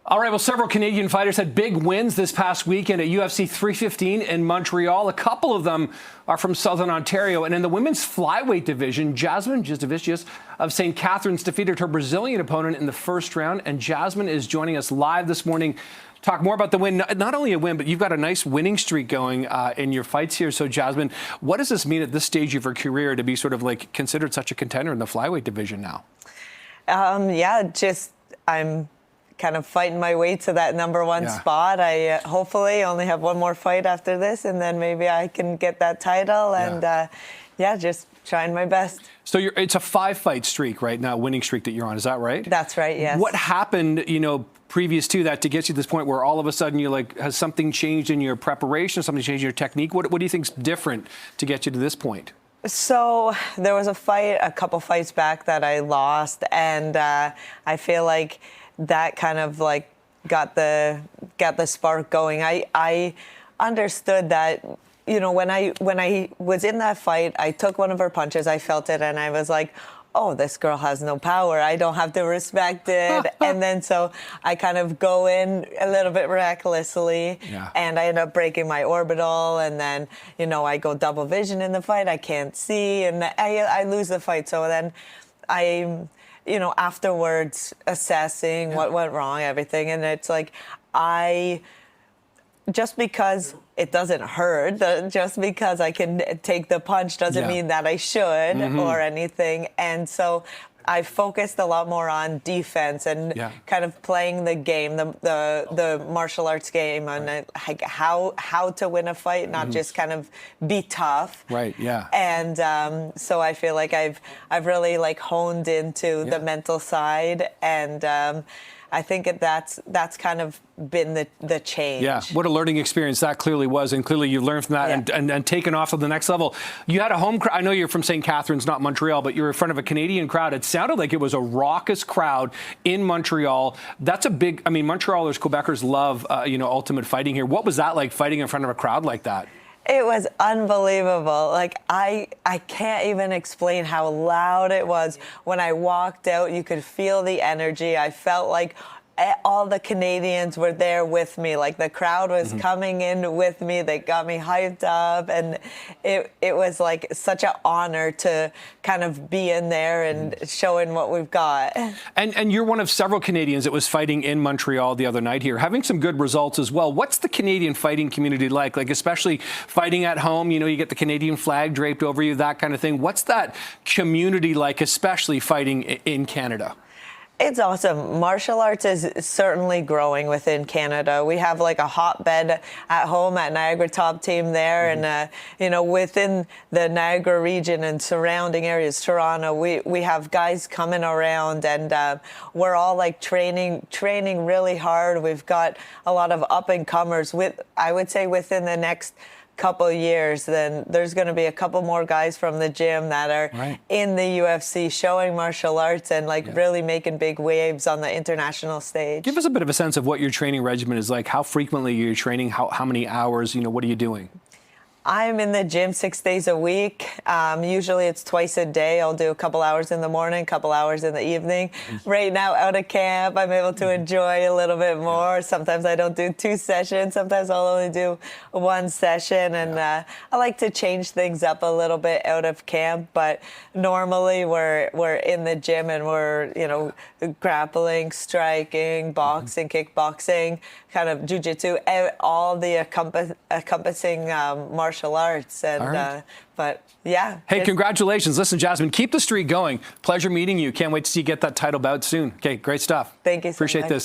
All right, well, several Canadian fighters had big wins this past weekend at UFC 315 in Montreal. A couple of them are from Southern Ontario. And in the women's flyweight division, Jasmine Jasudavicius of St. Catharines defeated her Brazilian opponent in the first round. And Jasmine is joining us live this morning to talk more about the win. Not only a win, but you've got a nice winning streak going in your fights here. So, Jasmine, what does this mean at this stage of your career to be sort of like considered such a contender in the flyweight division now? I'm kind of fighting my way to that #1 spot. I hopefully only have one more fight after this, and then maybe I can get that title. And just trying my best. So it's a 5-fight streak right now, winning streak that you're on. Is that right? That's right. Yes. What happened, previous to that to get you to this point where all of a sudden you're like, has something changed in your preparation? Something changed in your technique? What do you think's different to get you to this point? So there was a couple fights back that I lost, and I feel like that kind of like got the spark going. I understood that, when I was in that fight, I took one of her punches, I felt it, and I was like, oh, this girl has no power. I don't have to respect it. And then so I kind of go in a little bit recklessly, and I end up breaking my orbital, and then, I go double vision in the fight. I can't see, and I lose the fight. So then I'm, afterwards assessing what went wrong, everything. And it's like, just because it doesn't hurt, just because I can take the punch doesn't mean that I should or anything. And so I focused a lot more on defense and kind of playing the game, the martial arts game, and like how to win a fight, not just kind of be tough. Right. Yeah. And so I feel like I've really like honed into the mental side, and I think that's kind of been the change. Yeah, what a learning experience that clearly was, and clearly you learned from that and taken off to the next level. You had a home crowd. I know you're from St. Catharines, not Montreal, but you're in front of a Canadian crowd. It sounded like it was a raucous crowd in Montreal. That's a big, Montrealers, Quebecers love, ultimate fighting here. What was that like, fighting in front of a crowd like that? It was unbelievable. Like, I can't even explain how loud it was. When I walked out, you could feel the energy. I felt like all the Canadians were there with me. Like, the crowd was coming in with me. They got me hyped up, and it was like such an honor to kind of be in there and showing what we've got. And you're one of several Canadians that was fighting in Montreal the other night here, having some good results as well. What's the Canadian fighting community like? Like, especially fighting at home, you get the Canadian flag draped over you, that kind of thing. What's that community like, especially fighting in Canada? It's awesome. Martial arts is certainly growing within Canada. We have like a hotbed at home at Niagara Top Team there, and within the Niagara region and surrounding areas, Toronto, we have guys coming around, and we're all like training really hard. We've got a lot of up and comers. I would say within the next couple years, then there's going to be a couple more guys from the gym that are in the UFC showing martial arts and really making big waves on the international stage. Give us a bit of a sense of what your training regimen is like. How frequently are you training? How many hours? What are you doing? I'm in the gym 6 days a week. Usually it's twice a day. I'll do a couple hours in the morning, a couple hours in the evening. Right now, out of camp, I'm able to enjoy a little bit more. Sometimes I don't do 2 sessions. Sometimes I'll only do 1 session. And I like to change things up a little bit out of camp. But normally we're in the gym, and we're, grappling, striking, boxing, kickboxing, kind of jiu-jitsu, all the encompassing martial arts. And but yeah. Hey, congratulations. Listen, Jasmine, keep the streak going. Pleasure meeting you. Can't wait to see you get that title bout soon. Okay, great stuff. Thank you so much. Appreciate this.